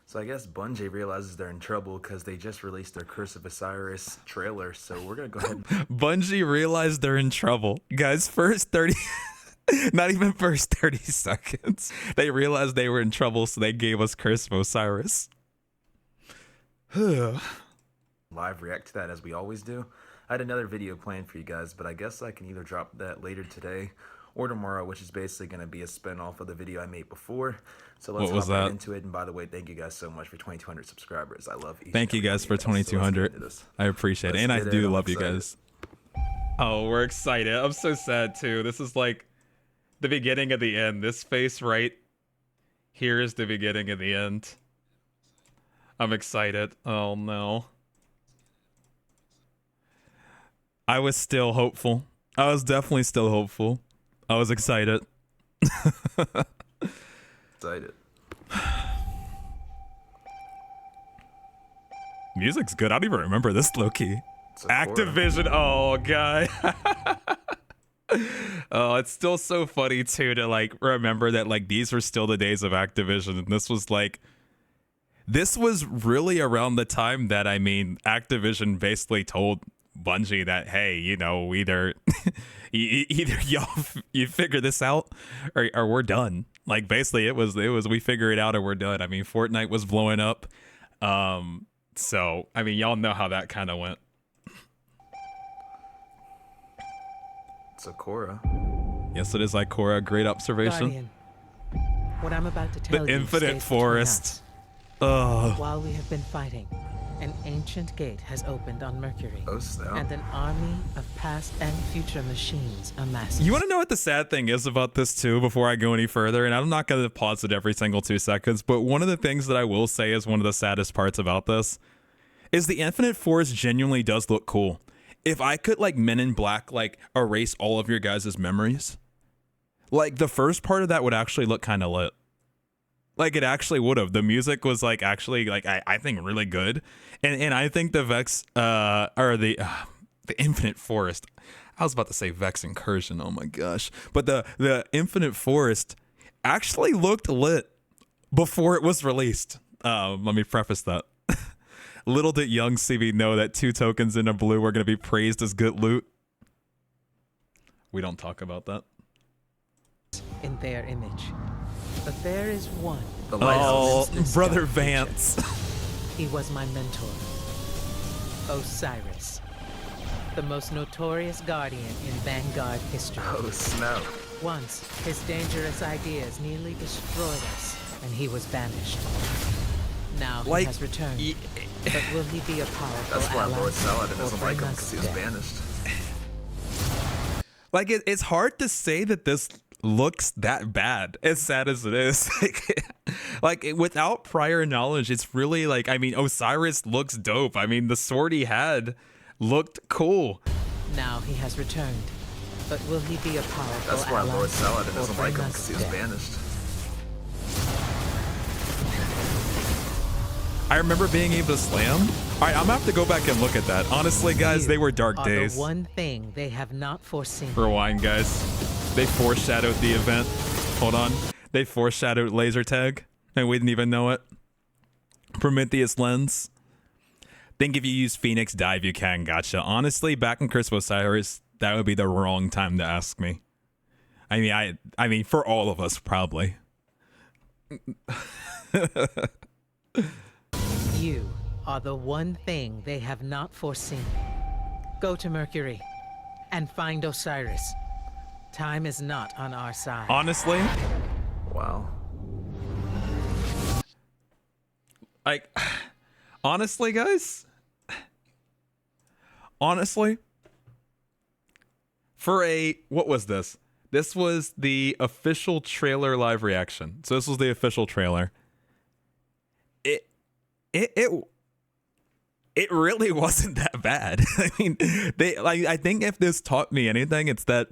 So I guess Bungie realizes they're in trouble because they just released their Curse of Osiris trailer. So we're gonna go ahead and Bungie realized they're in trouble. Guys, first 30 not even first 30 seconds. They realized they were in trouble, so they gave us Curse of Osiris. live react to that as we always do. I had another video planned for you guys, but I guess I can either drop that later today or tomorrow, which is basically going to be a spin-off of the video I made before. So let's hop right into it. And by the way, thank you guys so much for 2,200 subscribers. I love each. Thank you guys for 2,200. I appreciate it, and I do love you guys. Oh, we're excited. I'm so sad too. This is like the beginning of the end. This face right here is the beginning of the end. I'm excited. Oh no. I was still hopeful. I was definitely still hopeful. I was excited. Excited. Music's good. I don't even remember this, low-key. Activision. Oh, guy. Oh, it's still so funny, too, to, like, remember that, like, these were still the days of Activision. And this was, like... This was really around the time that, I mean, Activision basically told Bungie that, hey, you know, either you figure this out or we're done. Like, basically it was we figure it out or we're done. I mean, Fortnite was blowing up. So I mean, y'all know how that kind of went. It's Ikora. Yes, it is Ikora. Great observation. Guardian, what I'm about to tell The you Infinite stays Forest. between us. While we have been fighting, an ancient gate has opened on Mercury, and an army of past and future machines amasses. You want to know what the sad thing is about this too, before I go any further? And I'm not going to pause it every single 2 seconds, but one of the things that I will say is one of the saddest parts about this is the Infinite Forest genuinely does look cool. If I could, like, Men in Black, like, erase all of your guys' memories, like, the first part of that would actually look kind of lit. Like, it actually would have. The music was, like, actually, like, I think really good. And I think the Vex, or the Infinite Forest. I was about to say Vex Incursion. Oh, my gosh. But the Infinite Forest actually looked lit before it was released. Let me preface that. Little did young CB know that 2 tokens in a blue were going to be praised as good loot. We don't talk about that. In their image. But there is one. Oh, Brother Vance. He was my mentor. Osiris. The most notorious guardian in Vanguard history. Oh, snap. Once, his dangerous ideas nearly destroyed us, and he was banished. Now he has returned. But will he be a powerful That's why ally? Lord Saladin doesn't like him, because he was banished. Like, it's hard to say that this looks that bad, as sad as it is. Like, without prior knowledge, it's really like, I mean, Osiris looks dope. I mean, the sword he had looked cool. Now he has returned. But will he be a powerful That's why ally? Lord Saladin doesn't like him, us because he was death? banished. I remember being able to slam. All right, I'm gonna have to go back and look at that. Honestly, guys, they were dark days. The one thing they have not foreseen. Rewind, guys. They foreshadowed the event. Hold on. They foreshadowed laser tag, and we didn't even know it. Prometheus lens. Think if you use Phoenix dive, you can. Gotcha. Honestly, back in Curse of Osiris, that would be the wrong time to ask me. I mean, for all of us, probably. You are the one thing they have not foreseen. Go to Mercury and find Osiris. Time is not on our side. Honestly, Wow. like, honestly, guys, honestly, for what was this? This was the official trailer live reaction. So this was the official trailer. It really wasn't that bad. I mean, I think if this taught me anything, it's that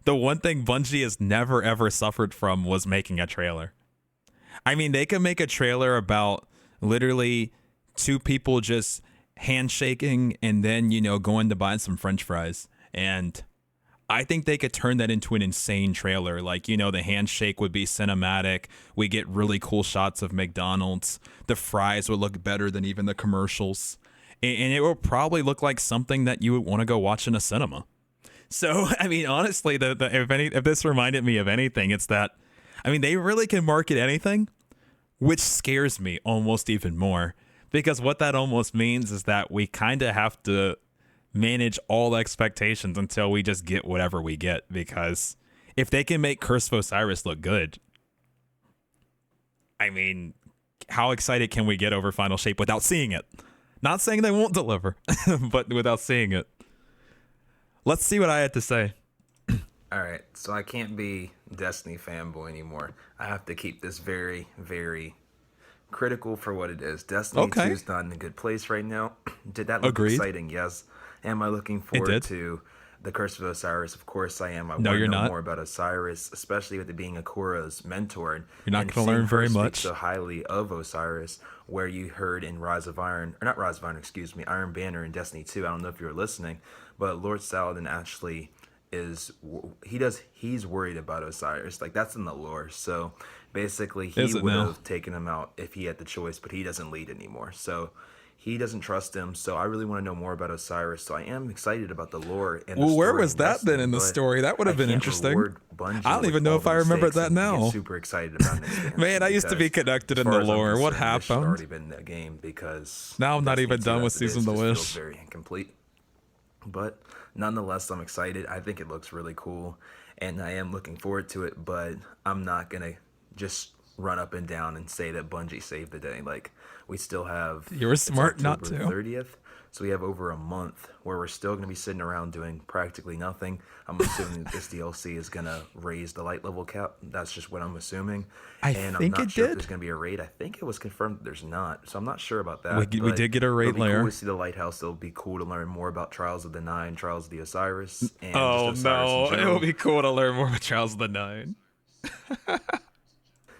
the one thing Bungie has never ever suffered from was making a trailer. I mean, they can make a trailer about literally 2 people just handshaking and then, you know, going to buy some French fries. And I think they could turn that into an insane trailer. Like, you know, the handshake would be cinematic. We get really cool shots of McDonald's. The fries would look better than even the commercials. And it will probably look like something that you would want to go watch in a cinema. So, I mean, honestly, if this reminded me of anything, it's that, I mean, they really can market anything, which scares me almost even more. Because what that almost means is that we kind of have to manage all expectations until we just get whatever we get. Because if they can make Curse of Osiris look good, I mean, how excited can we get over Final Shape without seeing it? Not saying they won't deliver, but without seeing it. Let's see what I had to say. All right, so I can't be Destiny fanboy anymore. I have to keep this very, very critical for what it is. Destiny 2 is not in a good place right now. Did that look exciting? Yes. Am I looking forward to the Curse of Osiris? Of course I am. I want to know more about Osiris, especially with it being Akura's mentor. You're not going to learn very much. So highly of Osiris, where you heard in Rise of Iron, or not Rise of Iron, excuse me, Iron Banner in Destiny 2. I don't know if you were listening, but Lord Saladin actually he's worried about Osiris. Like, that's in the lore. So basically he would have taken him out if he had the choice, but he doesn't lead anymore. So he doesn't trust him. So I really want to know more about Osiris. So I am excited about the lore. And well, where was that then in the story? That would have been interesting. I don't even know if I remember that now. Super excited about it. Man, I used to be connected in the lore. What happened? Already been in the game, because now I'm not even done with Season of the Wish. Feels very incomplete. But nonetheless, I'm excited. I think it looks really cool, and I am looking forward to it, but I'm not going to just run up and down and say that Bungie saved the day. Like, we still have... You were smart not to. 30th, so we have over a month where we're still going to be sitting around doing practically nothing. I'm assuming that this DLC is going to raise the light level cap. That's just what I'm assuming. And I'm not sure if there's going to be a raid. I think it was confirmed that there's not, so I'm not sure about that. We did get a raid layer. It'll be cool to see the lighthouse. It'll be cool to learn more about Trials of the Nine, Trials of the Osiris. And it'll be cool to learn more about Trials of the Nine.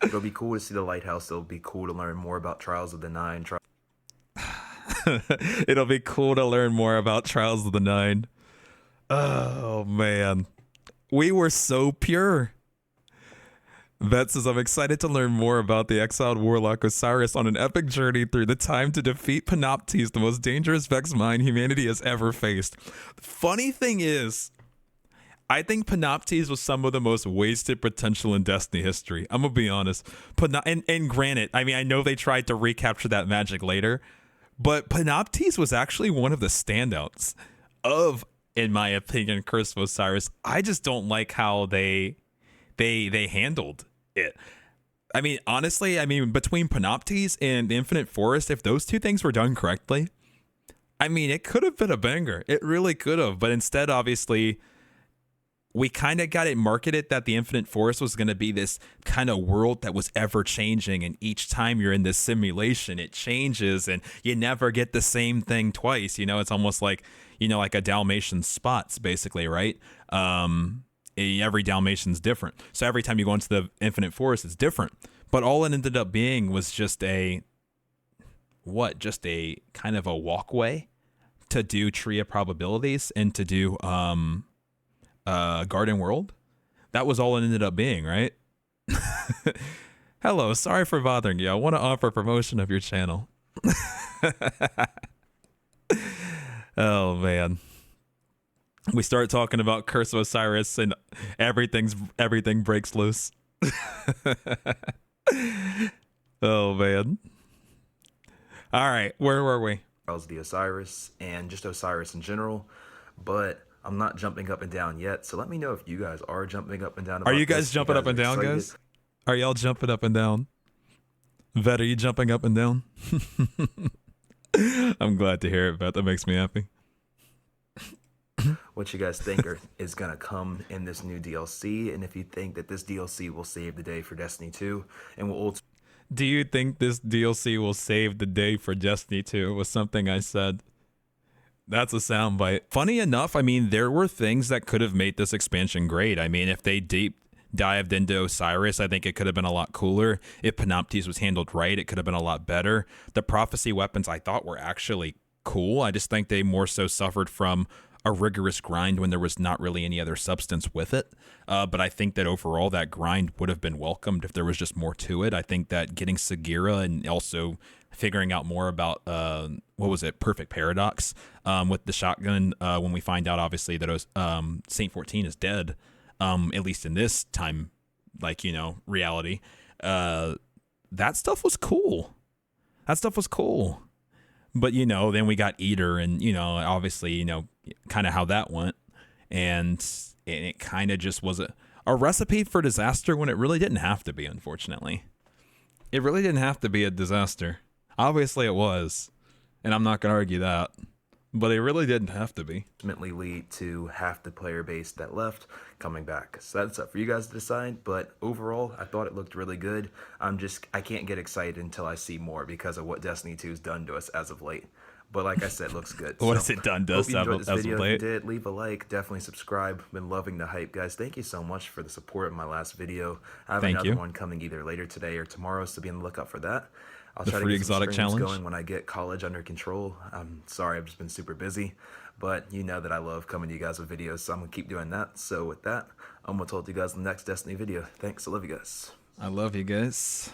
It'll be cool to see the lighthouse. It'll be cool to learn more about Trials of the Nine. It'll be cool to learn more about Trials of the Nine. Oh, man. We were so pure. Vet says, I'm excited to learn more about the exiled warlock Osiris on an epic journey through the time to defeat Panoptes, the most dangerous Vex mind humanity has ever faced. The funny thing is, I think Panoptes was some of the most wasted potential in Destiny history. I'm going to be honest. And granted, I mean, I know they tried to recapture that magic later, but Panoptes was actually one of the standouts of, in my opinion, Curse of Osiris. I just don't like how they handled it. I mean, honestly, between Panoptes and the Infinite Forest, if those two things were done correctly, I mean, it could have been a banger. It really could have. But instead, obviously, we kind of got it marketed that the Infinite Forest was going to be this kind of world that was ever changing. And each time you're in this simulation, it changes and you never get the same thing twice. You know, it's almost like, you know, like a Dalmatian spots, basically, right? Every Dalmatian's different. So every time you go into the Infinite Forest, it's different. But all it ended up being was just a kind of a walkway to do Tree of Probabilities and to do Garden World. That was all it ended up being, right? Hello, sorry for bothering you. I want to offer promotion of your channel. Oh, man. We start talking about Curse of Osiris and everything breaks loose. Oh, man. All right, where were we? Trials of the Osiris and just Osiris in general, but I'm not jumping up and down yet, so let me know if you guys are jumping up and down. Are you guys jumping up and down, guys? Are y'all jumping up and down? Vet, are you jumping up and down? I'm glad to hear it, Vet. That makes me happy. What you guys think is going to come in this new DLC, and if you think that this DLC will save the day for Destiny 2, and will Do you think this DLC will save the day for Destiny 2? Was something I said. That's a soundbite. Funny enough, I mean, there were things that could have made this expansion great. I mean, if they deep dived into Osiris, I think it could have been a lot cooler. If Panoptes was handled right, it could have been a lot better. The prophecy weapons I thought were actually cool. I just think they more so suffered from a rigorous grind when there was not really any other substance with it. But I think that overall that grind would have been welcomed if there was just more to it. I think that getting Sagira and also figuring out more about Perfect Paradox with the shotgun when we find out obviously that Saint 14 is dead, at least in this time, reality. That stuff was cool. But, then we got Eater and, obviously, kind of how that went. And it kind of just was a recipe for disaster when it really didn't have to be, unfortunately. It really didn't have to be a disaster. Obviously it was. And I'm not going to argue that. But it really didn't have to be. Ultimately lead to half the player base that left coming back. So that's up for you guys to decide. But overall, I thought it looked really good. I can't get excited until I see more because of what Destiny 2's done to us as of late. But like I said, it looks good. What has it done to us as of late? If you did, leave a like, definitely subscribe. Been loving the hype, guys. Thank you so much for the support of my last video. I have another one coming either later today or tomorrow, so be on the lookout for that. I'll try to get some streams going when I get college under control. I'm sorry, I've just been super busy, but you know that I love coming to you guys with videos, so I'm gonna keep doing that. So with that, I'm gonna talk to you guys in the next Destiny video. Thanks, I love you guys. I love you guys.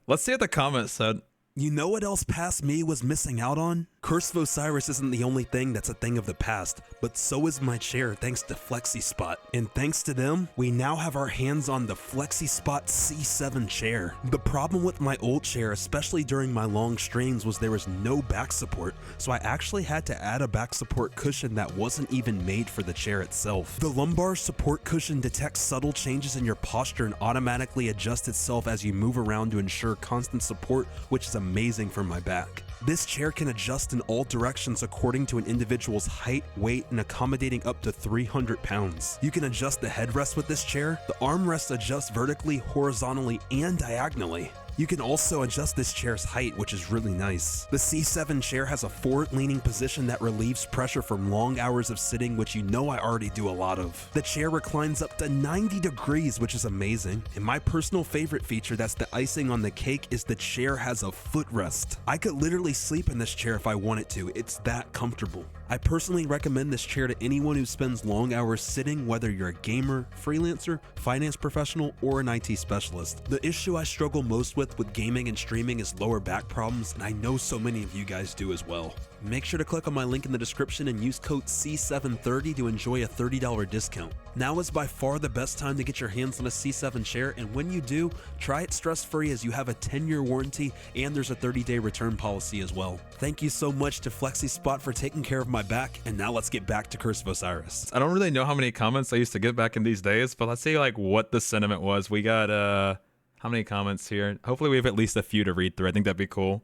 Let's see what the comments said. You know what else past me was missing out on? Curse of Osiris isn't the only thing that's a thing of the past, but so is my chair thanks to FlexiSpot. And thanks to them, we now have our hands on the FlexiSpot C7 chair. The problem with my old chair, especially during my long streams, was there was no back support, so I actually had to add a back support cushion that wasn't even made for the chair itself. The lumbar support cushion detects subtle changes in your posture and automatically adjusts itself as you move around to ensure constant support, which is amazing for my back. This chair can adjust in all directions according to an individual's height, weight, and accommodating up to 300 pounds. You can adjust the headrest with this chair. The armrest adjusts vertically, horizontally, and diagonally. You can also adjust this chair's height, which is really nice. The C7 chair has a forward-leaning position that relieves pressure from long hours of sitting, which you know I already do a lot of. The chair reclines up to 90 degrees, which is amazing. And my personal favorite feature that's the icing on the cake is the chair has a footrest. I could literally sleep in this chair if I wanted to. It's that comfortable. I personally recommend this chair to anyone who spends long hours sitting, whether you're a gamer, freelancer, finance professional, or an IT specialist. The issue I struggle most with gaming and streaming is lower back problems, and I know so many of you guys do as well. Make sure to click on my link in the description and use code C730 to enjoy a $30 discount. Now is by far the best time to get your hands on a C7 chair, and when you do, try it stress-free as you have a 10-year warranty and there's a 30-day return policy as well. Thank you so much to FlexiSpot for taking care of my back, and now let's get back to Curse of Osiris. I don't really know how many comments I used to get back in these days, but let's see what the sentiment was. We got how many comments here? Hopefully we have at least a few to read through. I think that'd be cool.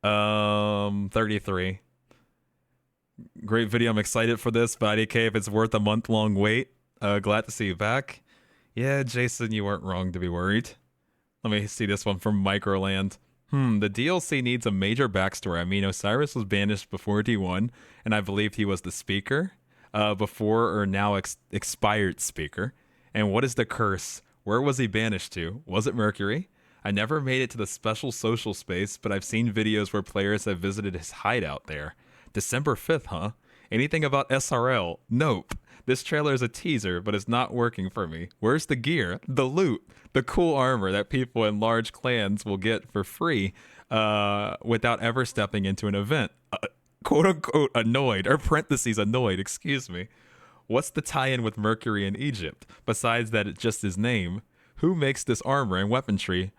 33. Great video. I'm excited for this, but IDK, if it's worth a month-long wait, glad to see you back. Yeah, Jason, you weren't wrong to be worried. Let me see this one from Microland. The DLC needs a major backstory. I mean, Osiris was banished before D1, and I believe he was the speaker, before or now expired speaker. And what is the curse? Where was he banished to? Was it Mercury? I never made it to the special social space, but I've seen videos where players have visited his hideout there. December 5th, huh? Anything about SRL? Nope. This trailer is a teaser, but it's not working for me. Where's the gear, the loot, the cool armor that people in large clans will get for free without ever stepping into an event? Quote unquote annoyed, or parentheses annoyed, excuse me. What's the tie-in with Mercury in Egypt, besides that it's just his name? Who makes this armor and weaponry?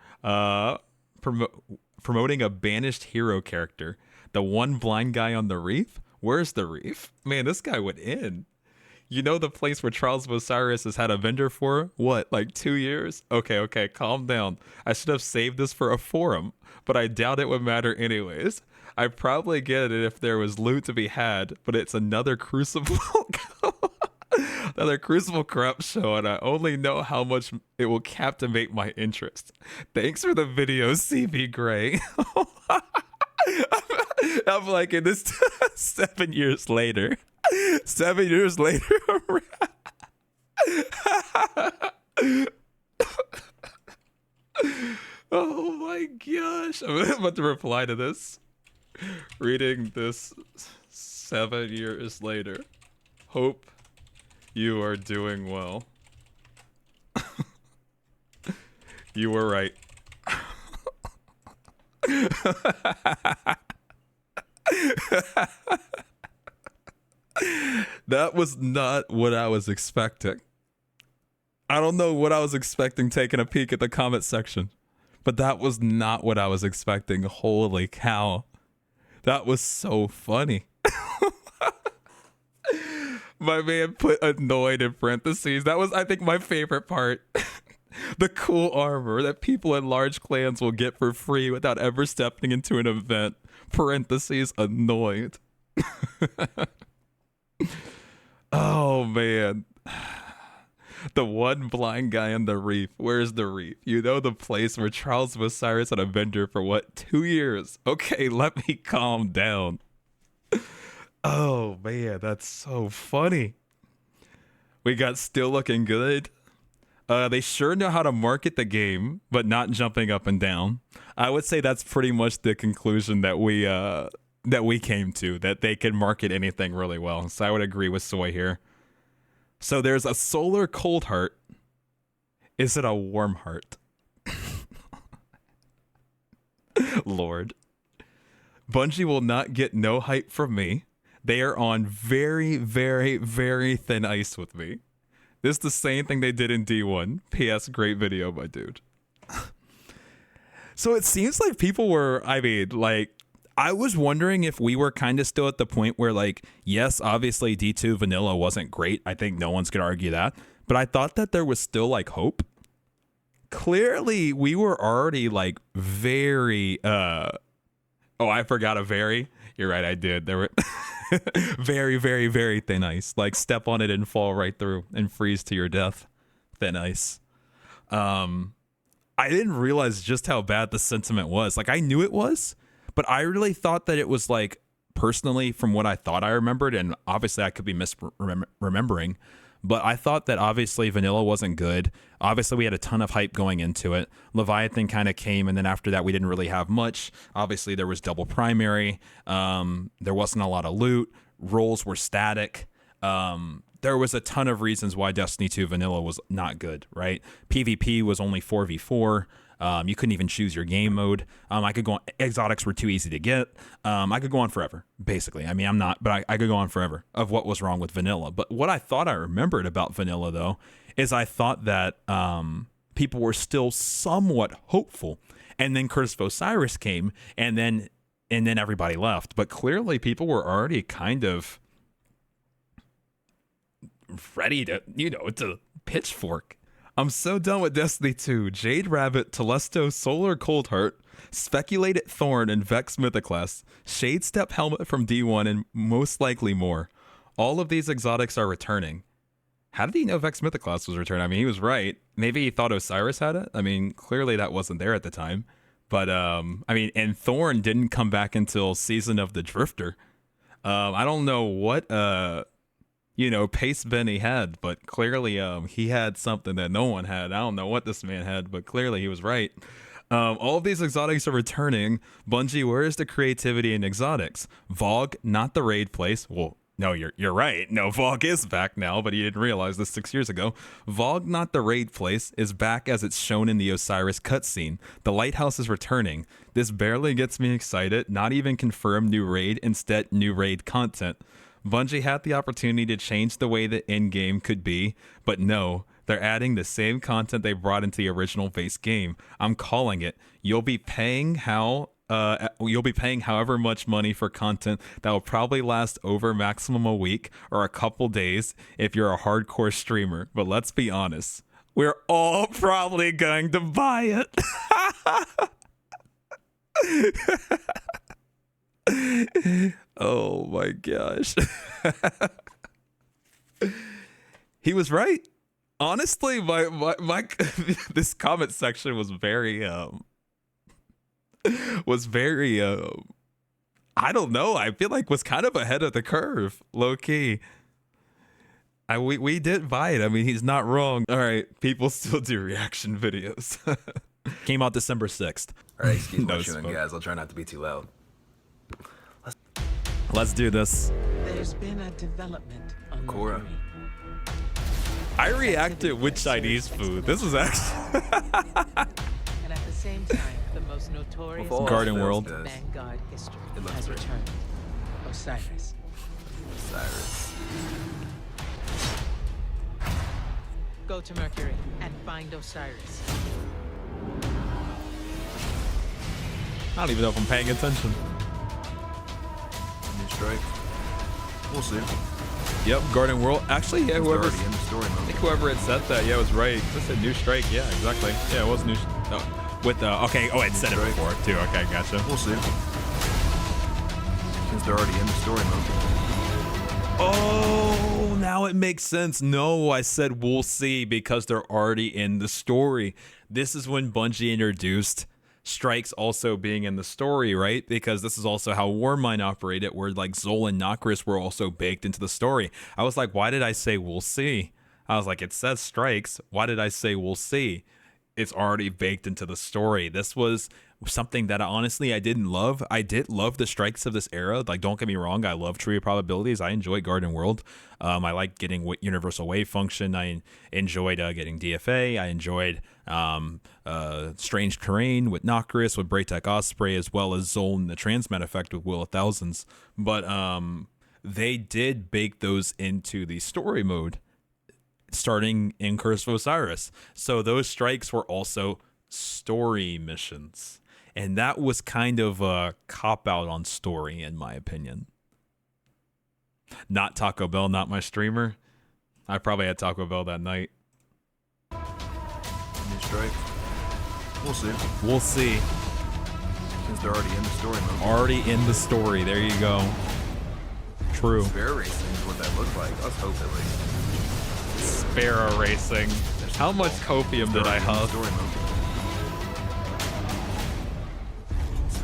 Promoting a banished hero character. The one blind guy on the reef? Where's the reef? Man, this guy went in. You know the place where Trials of Osiris has had a vendor for, what, like 2 years? Okay, calm down. I should have saved this for a forum, but I doubt it would matter anyways. I'd probably get it if there was loot to be had, but it's another Crucible another Crucible corrupt show, and I only know how much it will captivate my interest. Thanks for the video, cbgray. I'm like, in this 7 years later. 7 years later. Oh my gosh. I'm about to reply to this. Reading this 7 years later. Hope you are doing well. You were right. That was not what I was expecting. I don't know what I was expecting taking a peek at the comment section, but that was not what I was expecting. Holy cow. That was so funny. My man put annoyed in parentheses. That was, I think, my favorite part. The cool armor that people in large clans will get for free without ever stepping into an event. Parentheses, annoyed. Oh, man. The one blind guy on the reef. Where's the reef? You know, the place where Charles of Osiris had a vendor for what, 2 years? Okay, let me calm down. Oh, man, that's so funny. We got still looking good. They sure know how to market the game, but not jumping up and down. I would say that's pretty much the conclusion that we came to, that they can market anything really well. So I would agree with Soy here. So there's a solar cold heart. Is it a warm heart? Lord. Bungie will not get no hype from me. They are on very, very, very thin ice with me. This is the same thing they did in D1. P.S. Great video, my dude. So it seems like people were, I mean, like, I was wondering if we were kind of still at the point where, like, yes, obviously D2 vanilla wasn't great. I think no one's going to argue that. But I thought that there was still, like, hope. Clearly, we were already, like, very, oh, I forgot a very. You're right, I did. There were very, very, very thin ice. Like, step on it and fall right through and freeze to your death. Thin ice. I didn't realize just how bad the sentiment was. Like, I knew it was, but I really thought that it was, like, personally, from what I thought I remembered, and obviously I could be misremembering, but I thought that obviously vanilla wasn't good. Obviously we had a ton of hype going into it. Leviathan kind of came, and then after that we didn't really have much. Obviously there was double primary. There wasn't a lot of loot. Roles were static. There was a ton of reasons why Destiny 2 vanilla was not good, right? PvP was only 4v4. You couldn't even choose your game mode. I could go on, exotics were too easy to get. I could go on forever, basically. I mean, I'm not, but I could go on forever of what was wrong with vanilla. But what I thought I remembered about vanilla, though, is I thought that people were still somewhat hopeful. And then Curse of Osiris came, and then everybody left. But clearly people were already kind of ready to, to pitchfork. I'm so done with Destiny 2. Jade Rabbit, Telesto, Solar Coldheart, Speculated Thorn, and Vex Mythoclast, Shade Step Helmet from D1, and most likely more. All of these exotics are returning. How did he know Vex Mythoclast was returning? I mean, he was right. Maybe he thought Osiris had it. I mean, clearly that wasn't there at the time. But, and Thorn didn't come back until Season of the Drifter. I don't know what... pace Benny had, but clearly he had something that no one had. I don't know what this man had, but clearly he was right. All of these exotics are returning. Bungie, where is the creativity in exotics? Vogue, not the raid place. Well, no, you're right. No, Vogue is back now, but he didn't realize this 6 years ago. Vogue, not the raid place, is back as it's shown in the Osiris cutscene. The lighthouse is returning. This barely gets me excited. Not even confirmed new raid, instead new raid content. Bungie had the opportunity to change the way the end-game could be, but no, they're adding the same content they brought into the original base game. I'm calling it. You'll be paying however much money for content that will probably last over maximum a week or a couple days if you're a hardcore streamer. But let's be honest, we're all probably going to buy it. Oh my gosh. He was right. Honestly, my this comment section was very I don't know, I feel like was kind of ahead of the curve, low key. We did buy it. I mean, he's not wrong. All right, people still do reaction videos. Came out December 6th. All right, excuse my chewing, guys. I'll try not to be too loud. Let's do this. There's been a development on Korra. Mercury. I reacted with Chinese food. This is actually And at the same time, the most notorious With all Garden else World. fails, guys, vanguard history It looks has great. returned. Osiris. Osiris. Go to Mercury and find Osiris. I don't even know if I'm paying attention. New strike. We'll see. Yep, Garden World. Actually, yeah, They're whoever already in the story I mode. think whoever had said that, yeah, was right. This said new strike. Yeah, exactly. Yeah, it was new. Oh, with the okay. Oh, it said it strike. before too. Okay, gotcha. We'll see. Since they're already in the story mode. Oh, now it makes sense. No, I said we'll see because they're already in the story. This is when Bungie introduced strikes also being in the story, right? Because this is also how Warmind operated, where like Zol and Nokris were also baked into the story. I was like, why did I say we'll see? I was like, it says strikes. Why did I say we'll see? It's already baked into the story. This was something that I didn't love. I did love the strikes of this era. Like, don't get me wrong, I love Tree of Probabilities. I enjoy Garden World. I like getting Universal Wave Function. I enjoyed getting DFA. I enjoyed Strange Terrain with Nokris, with Braytech Osprey, as well as Zoln, the Transmat effect with Will of Thousands. But they did bake those into the story mode, starting in Curse of Osiris. So those strikes were also story missions. And that was kind of a cop-out on story, in my opinion. Not Taco Bell, not my streamer. I probably had Taco Bell that night. New strike. We'll see. We'll see. Since they're already in the story mode. Already in the story. There you go. True. Bear racing is what that looked like. Let's hope at least. Sparrow racing. How much copium did I huff? Story mode.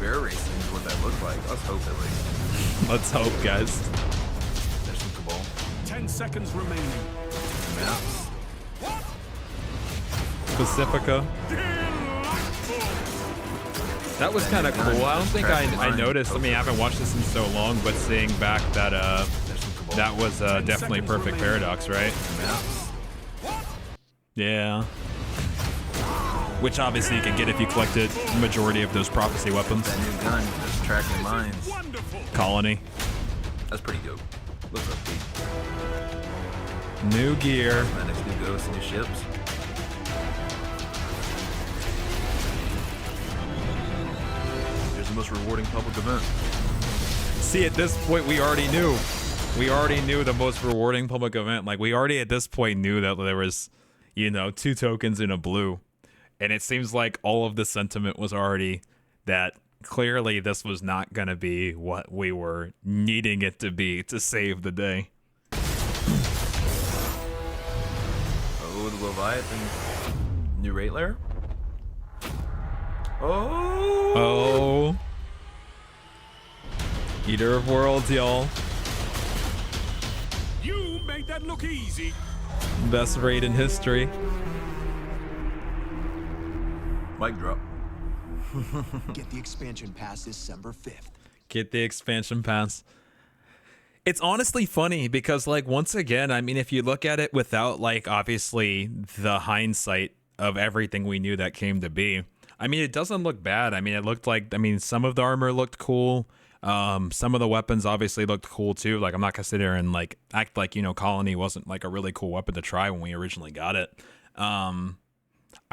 Bear racing is what that looked like. Let's hope at least. Let's hope, guys. There's some Cabal. 10 seconds remaining. Maps. Pacifica. That was kind of cool. I don't think I noticed. I mean, I haven't watched this in so long, but seeing back that There's some Cabal. that was definitely Perfect Paradox, right? Maps. Yeah. Which obviously you can get if you collected the majority of those prophecy weapons. That new gun that's tracking mines. Wonderful. Colony. That's pretty dope. Look up, Pete. New gear. Medics, new ghosts, new ships. Here's the most rewarding public event. See, at this point, we already knew. We already knew the most rewarding public event. Like, we already at this point knew that there was, 2 tokens in a blue. And it seems like all of the sentiment was already that clearly this was not going to be what we were needing it to be to save the day. Oh, the Leviathan. New rate layer? Oh! Oh. Eater of Worlds, y'all. You made that look easy. Best raid in history. Mic drop. Get the expansion pass December 5th. Get the expansion pass. It's honestly funny because, like, once again, I mean, if you look at it without, like, obviously the hindsight of everything we knew that came to be, I mean, it doesn't look bad. I mean, it looked like, some of the armor looked cool. Some of the weapons obviously looked cool too. Like, I'm not gonna sit here and like act like, Colony wasn't like a really cool weapon to try when we originally got it.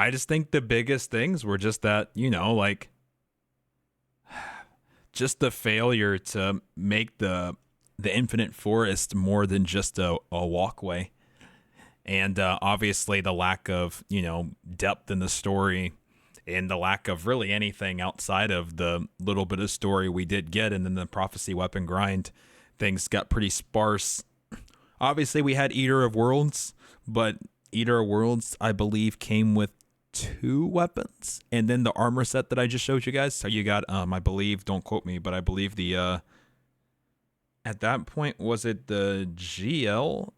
I just think the biggest things were just that, like, just the failure to make the Infinite Forest more than just a walkway. And obviously the lack of, depth in the story and the lack of really anything outside of the little bit of story we did get. And then the prophecy weapon grind, things got pretty sparse. Obviously we had Eater of Worlds, but Eater of Worlds, I believe, came with 2 weapons. And then the armor set that I just showed you guys. So you got, I believe, don't quote me, but I believe the, at that point, was it the GL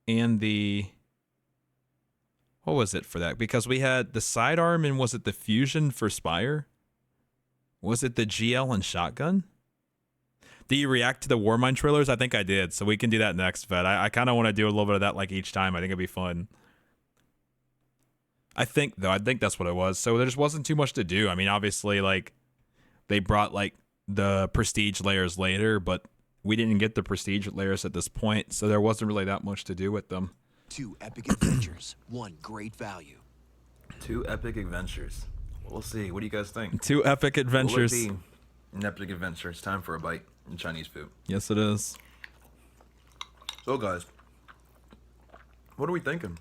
and the, what was it for that? Because we had the sidearm and was it the fusion for Spire? Was it the GL and shotgun? Do you react to the Warmind trailers? I think I did, so we can do that next, Vet. I kind of want to do a little bit of that like each time. I think it'd be fun. I think that's what it was. So there just wasn't too much to do. I mean, obviously, like, they brought, like, the prestige layers later, but we didn't get the prestige layers at this point, so there wasn't really that much to do with them. 2 epic adventures, 1 great value. 2 epic adventures. We'll see. What do you guys think? 2 epic adventures. Will it be an epic adventure? It's time for a bite in Chinese food. Yes, it is. So, guys, what are we thinking?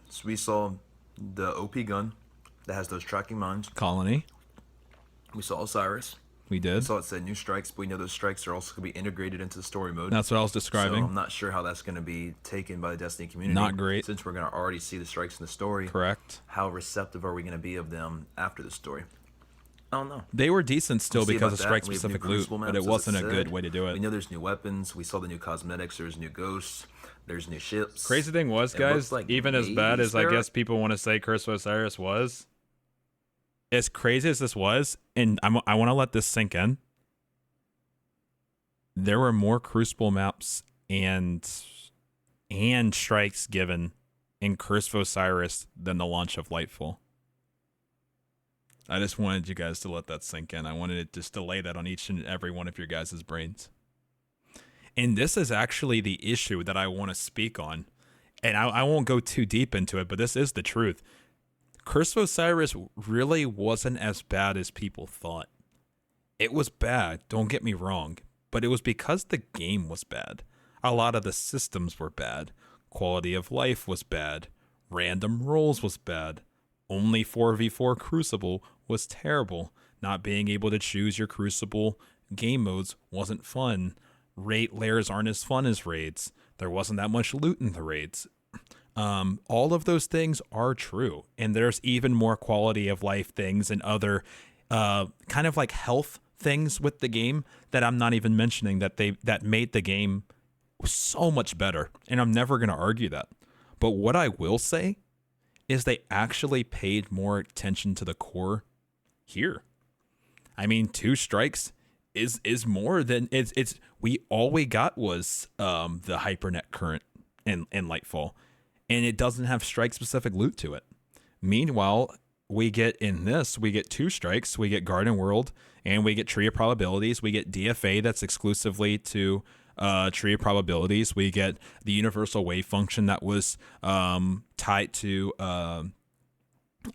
So we saw the OP gun that has those tracking mines. Colony. We saw Osiris. We We did. saw it said new strikes, but we know those strikes are also going to be integrated into the story mode. That's what I was describing. So I'm not sure how that's going to be taken by the Destiny community. Not great. Since we're going to already see the strikes in the story. Correct. How receptive are we going to be of them after the story? I don't know. They were decent still We'll see because of about that. strike We have new specific loot, Crucible but maps, it as wasn't a said. good way to do We it. know there's new weapons. We saw the new cosmetics. There's new ghosts. There's new ships. Crazy thing was, It guys, looks like even as bad maybe as I Spirit- guess people want to say Curse of Osiris was, as crazy as this was, and I want to let this sink in, there were more Crucible maps and strikes given in Curse of Osiris than the launch of Lightfall. I just wanted you guys to let that sink in. I wanted it just to lay that on each and every one of your guys' brains. And this is actually the issue that I want to speak on. And I won't go too deep into it, but this is the truth. Curse of Osiris really wasn't as bad as people thought. It was bad, don't get me wrong, but it was because the game was bad. A lot of the systems were bad. Quality of life was bad. Random rolls was bad. Only 4v4 Crucible was terrible. Not being able to choose your Crucible game modes wasn't fun. Raid layers aren't as fun as raids. There wasn't that much loot in the raids. All of those things are true. And there's even more quality of life things and other kind of like health things with the game that I'm not even mentioning that made the game so much better. And I'm never going to argue that. But what I will say is they actually paid more attention to the core here. I mean, 2 strikes is more than it's all we got was the hypernet current and Lightfall, and it doesn't have strike specific loot to it. Meanwhile, we get 2 strikes, we get Garden World, and we get Tree of Probabilities, we get DFA that's exclusively to Tree of Probabilities, we get the universal wave function that was tied to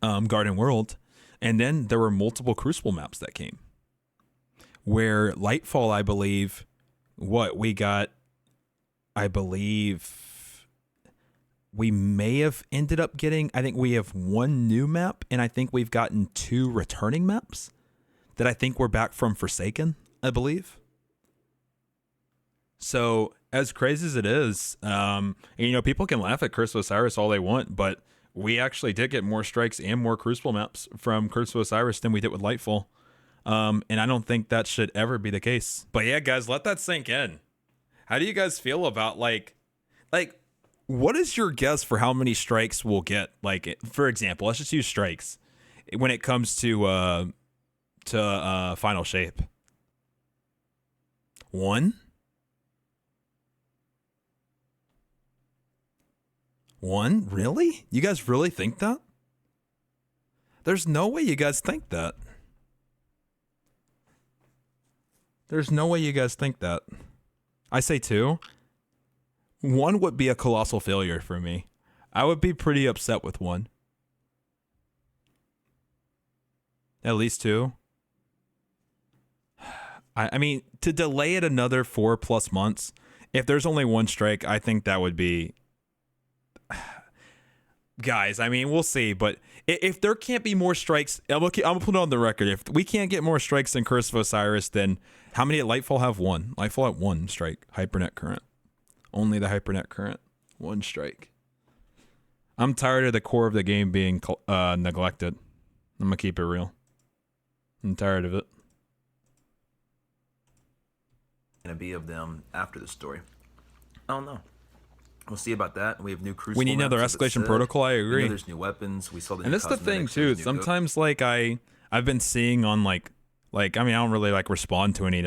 Garden World, and then there were multiple Crucible maps that came. Where Lightfall, I believe, we may have ended up getting, I think we have 1 new map, and I think we've gotten 2 returning maps that I think we're back from Forsaken, I believe. So, as crazy as it is, and, people can laugh at Curse of Osiris all they want, but we actually did get more strikes and more Crucible maps from Curse of Osiris than we did with Lightfall. And I don't think that should ever be the case. But yeah, guys, let that sink in. How do you guys feel about like what is your guess for how many strikes we'll get? Like, for example, let's just use strikes when it comes to Final Shape. 1? 1? Really? You guys really think that? There's no way you guys think that. There's no way you guys think that. I say 2. 1 would be a colossal failure for me. I would be pretty upset with 1. At least 2. I mean, to delay it another 4+ months, if there's only 1 strike, I think that would be... Guys, I mean, we'll see, but if there can't be more strikes, I'm gonna put it on the record. If we can't get more strikes than Curse of Osiris, then how many at Lightfall have 1? Lightfall at 1 strike. Hypernet current. Only the hypernet current. 1 strike. I'm tired of the core of the game being neglected. I'm gonna keep it real. I'm tired of it. Going to be of them after the story. I don't know. We'll see about that. We have new Crucible. We need another maps, as it escalation said. protocol. I We know agree. there's new weapons. We saw the And new that's the thing cosmetics, too. there's new Sometimes like I've been seeing on like I mean I don't really like respond to any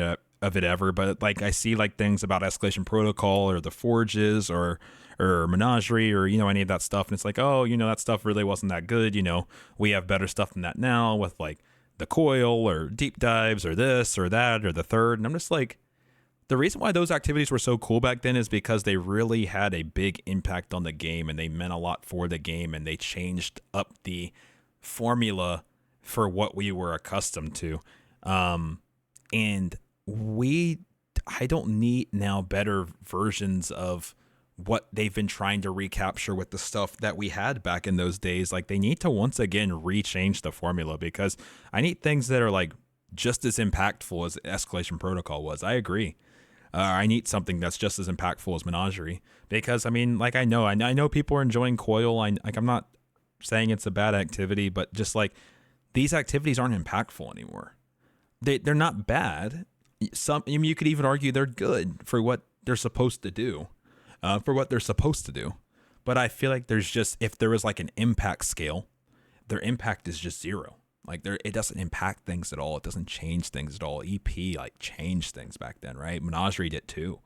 of it ever, but like I see like things about Escalation Protocol or the Forges or Menagerie or, you know, any of that stuff. And it's like, oh, you know, that stuff really wasn't that good. You know, we have better stuff than that now with like the coil or deep dives or this or that or the third. And I'm just like, the reason why those activities were so cool back then is because they really had a big impact on the game and they meant a lot for the game and they changed up the formula for what we were accustomed to. And I don't need now better versions of what they've been trying to recapture with the stuff that we had back in those days. Like they need to once again rechange the formula because I need things that are like just as impactful as Escalation Protocol was. I agree. I need something that's just as impactful as Menagerie because I mean, like I know people are enjoying Coil. I'm not saying it's a bad activity, but just like these activities aren't impactful anymore. They're not bad. I mean, you could even argue they're good for what they're supposed to do. But I feel like there's just, if there was like an impact scale, their impact is just zero. Like it doesn't impact things at all. It doesn't change things at all. EP like changed things back then, right? Menagerie did too.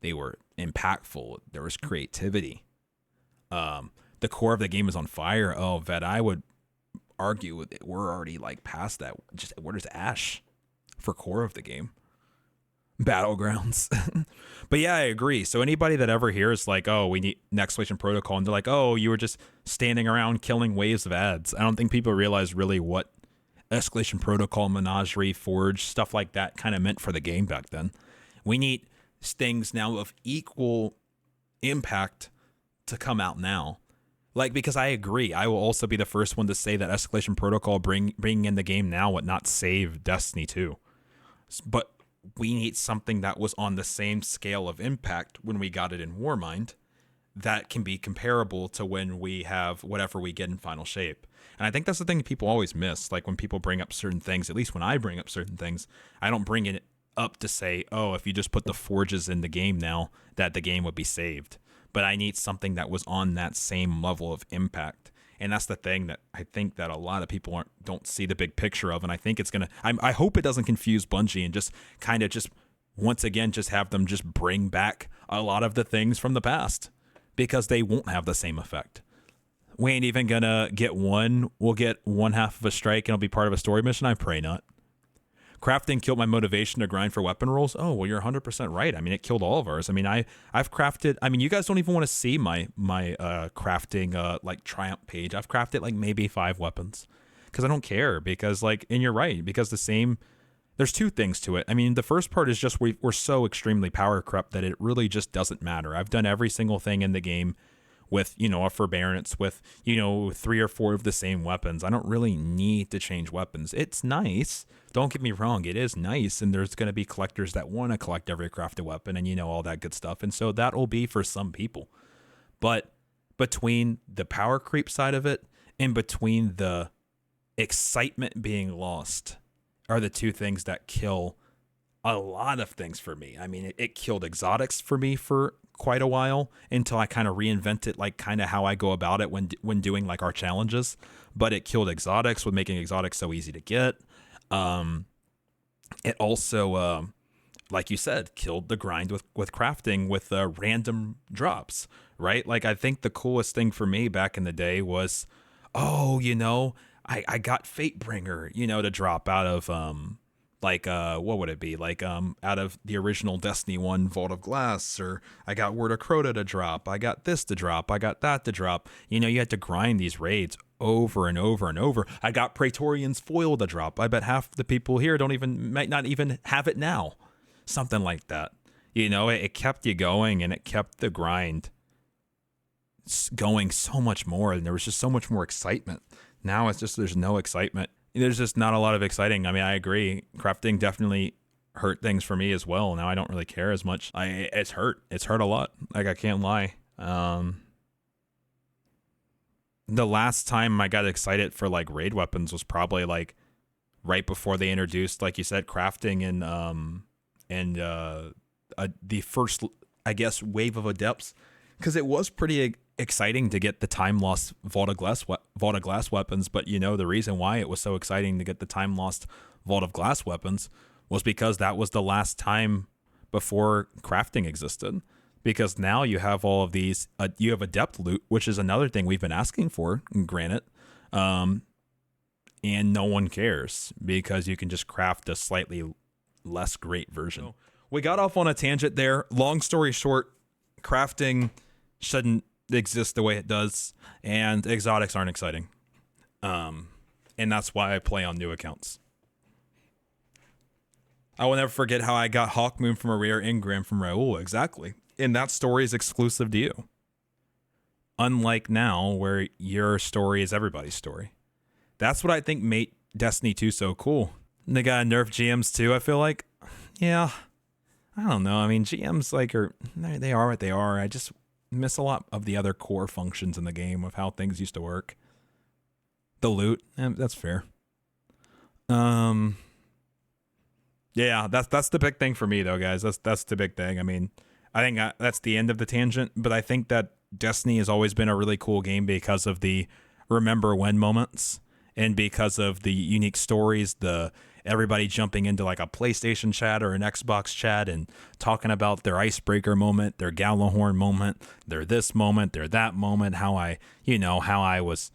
They were impactful. There was creativity. The core of the game is on fire. Oh, Vet, I would argue with it. We're already like past that. Just where's Ash for core of the game? Battlegrounds. But yeah, I agree. So anybody that ever hears like, oh, we need an Escalation Protocol, and they're like, oh, you were just standing around killing waves of ads. I don't think people realize really what Escalation Protocol, Menagerie, Forge, stuff like that kind of meant for the game back then. We need things now of equal impact to come out now. Like, because I agree, I will also be the first one to say that Escalation Protocol bringing in the game now would not save Destiny 2. But we need something that was on the same scale of impact when we got it in Warmind that can be comparable to when we have whatever we get in Final Shape. And I think that's the thing people always miss. Like when people bring up certain things, at least when I bring up certain things, I don't bring it up to say, oh, if you just put the Forges in the game now, that the game would be saved. But I need something that was on that same level of impact. And that's the thing that I think that a lot of people don't see the big picture of. And I think it's going to, I hope it doesn't confuse Bungie and just kind of just once again, just have them just bring back a lot of the things from the past because they won't have the same effect. We ain't even going to get one. We'll get one half of a strike and it'll be part of a story mission. I pray not. Crafting killed my motivation to grind for weapon rolls. Oh, well, you're 100% right. I mean, it killed all of ours. I mean, I've crafted. I mean, you guys don't even want to see my crafting like Triumph page. I've crafted like maybe 5 weapons because I don't care. Because like, and you're right. Because there's 2 things to it. I mean, the first part is just we're so extremely power crept that it really just doesn't matter. I've done every single thing in the game with, you know, a forbearance with, you know, 3 or 4 of the same weapons. I don't really need to change weapons. It's nice. Don't get me wrong. It is nice. And there's going to be collectors that want to collect every crafted weapon and, you know, all that good stuff. And so that will be for some people. But between the power creep side of it and between the excitement being lost are the 2 things that kill a lot of things for me. I mean, it killed exotics for me for quite a while until I kind of reinvented like kind of how I go about it when doing like our challenges. But it killed exotics with making exotics so easy to get. It also, like you said, killed the grind with crafting with random drops, right? Like I think the coolest thing for me back in the day was, oh, you know, I got Fatebringer, you know, to drop out of what would it be? Like out of the original Destiny 1 Vault of Glass, or I got Word of Crota to drop, I got this to drop, I got that to drop. You know, you had to grind these raids over and over and over. I got Praetorian's foil to drop. I bet half the people here might not even have it now. Something like that. You know, it kept you going and it kept the grind going so much more, and there was just so much more excitement. Now it's just there's no excitement. There's just not a lot of exciting. I mean, I agree. Crafting definitely hurt things for me as well. Now I don't really care as much. It's hurt. It's hurt a lot. Like I can't lie. The last time I got excited for like raid weapons was probably like right before they introduced, like you said, crafting and the first, I guess, wave of adepts, because it was pretty exciting to get the time lost Vault of Glass weapons. But you know, the reason why it was so exciting to get the time lost Vault of Glass weapons was because that was the last time before crafting existed. Because now you have all of these, you have adept loot, which is another thing we've been asking for, granted. And no one cares because you can just craft a slightly less great version. We got off on a tangent there. Long story short, crafting shouldn't exist the way it does, and exotics aren't exciting. And that's why I play on new accounts. I will never forget how I got Hawkmoon from a rare engram from Raul. Exactly. And that story is exclusive to you. Unlike now, where your story is everybody's story. That's what I think made Destiny 2 so cool. And they got nerf GMs too, I feel like. Yeah. I don't know. I mean, GMs they are what they are. I just miss a lot of the other core functions in the game of how things used to work. The loot, that's fair. Yeah, that's the big thing for me though, guys. That's the big thing. I mean, I think that's the end of the tangent, but I think that Destiny has always been a really cool game because of the remember when moments and because of the unique stories, the everybody jumping into like a PlayStation chat or an Xbox chat and talking about their icebreaker moment, their Gallahorn moment, their this moment, their that moment, how I was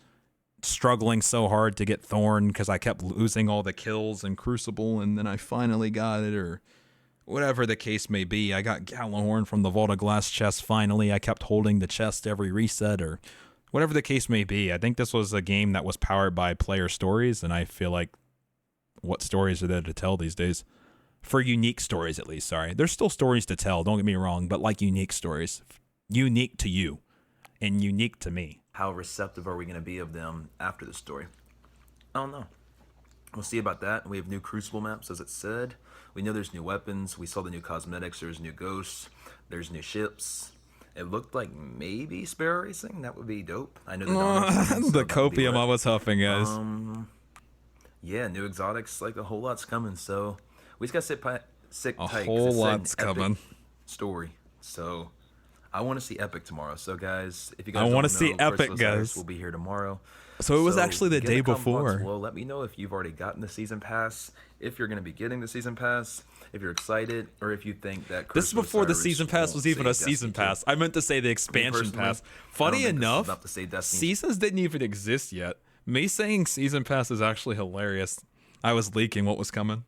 struggling so hard to get Thorn because I kept losing all the kills in Crucible and then I finally got it, or whatever the case may be. I got Gallahorn from the Vault of Glass chest finally. I kept holding the chest every reset, or whatever the case may be. I think this was a game that was powered by player stories, and I feel like what stories are there to tell these days? For unique stories, at least, sorry. There's still stories to tell, don't get me wrong, but like unique stories. Unique to you and unique to me. How receptive are we going to be of them after the story? I don't know. We'll see about that. We have new Crucible maps, as it said. We know there's new weapons. We saw the new cosmetics. There's new ghosts. There's new ships. It looked like maybe Sparrow Racing. That would be dope. I know the copium I was huffing, guys. Yeah, new exotics. Like a whole lot's coming. So we just gotta sit tight. A whole lot's coming. Story. So I want to see Epic tomorrow. So guys, if you I guys want want to see Epic, guys. We'll be here tomorrow. So it was actually the day before. Well, let me know if you've already gotten the season pass, if you're going to be getting the season pass, if you're excited, or if you think that this is before the season pass was even a season pass. I meant to say the expansion pass. Funny enough, seasons didn't even exist yet. Me saying season pass is actually hilarious. I was leaking what was coming.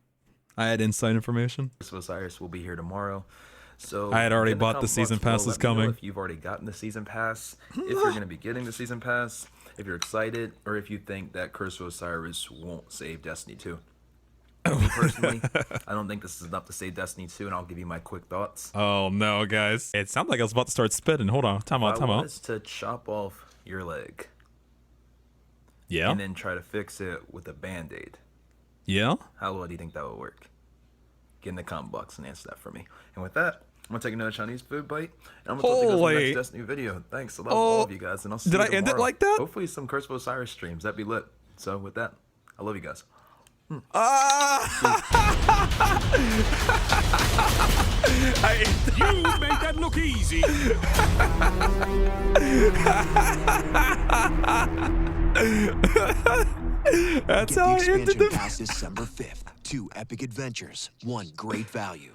I had inside information. Osiris will be here tomorrow. So I had already bought the season pass is coming. If you've already gotten the season pass, if you're going to be getting the season pass, if you're excited, or if you think that Curse of Osiris won't save Destiny 2. Me personally, I don't think this is enough to save Destiny 2, and I'll give you my quick thoughts. Oh no, guys! It sounded like I was about to start spitting. Hold on, time out. I want us to chop off your leg. Yeah. And then try to fix it with a Band-Aid. Yeah. How well do you think that would work? Get in the comment box and answer that for me. And with that, I'm gonna take another Chinese food bite, and I'm gonna talk to you guys in the next Destiny video. Thanks, I love all of you guys, and I'll see you tomorrow. Did I end it like that? Hopefully some Curse of Osiris streams. That'd be lit. So with that, I love you guys. You made that look easy. That's Get how the I ended expansion the pass December 5th. 2 epic adventures, 1 great value.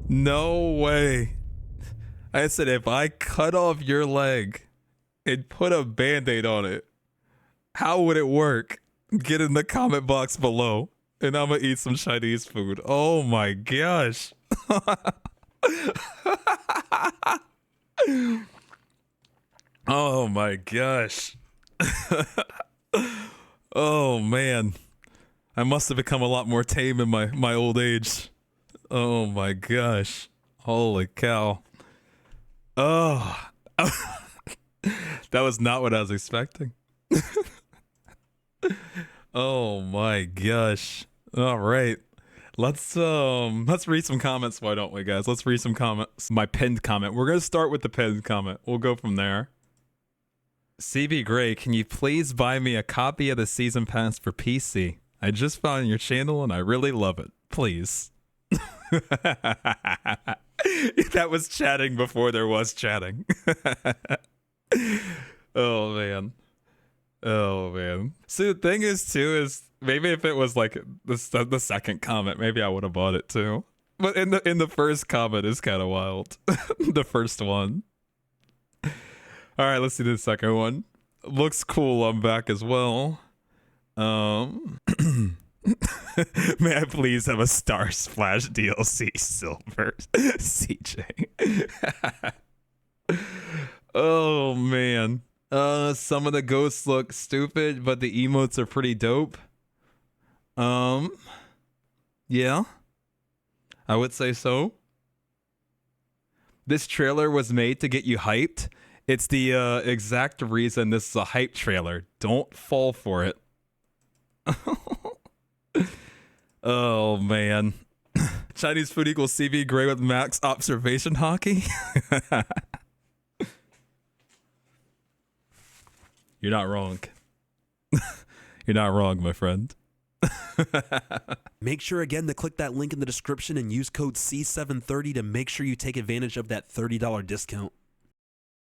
No way. I said if I cut off your leg and put a Band-Aid on it, how would it work? Get in the comment box below, and I'm gonna eat some Chinese food. Oh my gosh. Oh my gosh. Oh man. I must have become a lot more tame in my old age. Oh my gosh. Holy cow. Oh. That was not what I was expecting. Oh my gosh. All right. Let's read some comments, why don't we, guys? Let's read some comments. My pinned comment. We're going to start with the pinned comment. We'll go from there. cbgray, can you please buy me a copy of the season pass for PC? I just found your channel and I really love it. Please. That was chatting before there was chatting. Oh man. Oh man. See, the thing is too is maybe if it was like the second comment, maybe I would have bought it too. But in the first comment is kind of wild. The first one. All right, let's see the second one. Looks cool. I'm back as well. May I please have a Star Splash DLC Silver CJ? Oh man. Some of the ghosts look stupid, but the emotes are pretty dope. Yeah. I would say so. This trailer was made to get you hyped. It's the exact reason this is a hype trailer. Don't fall for it. Oh man. Chinese food equals cbgray with max observation hockey. You're not wrong. You're not wrong, my friend. Make sure again to click that link in the description and use code C730 to make sure you take advantage of that $30 discount.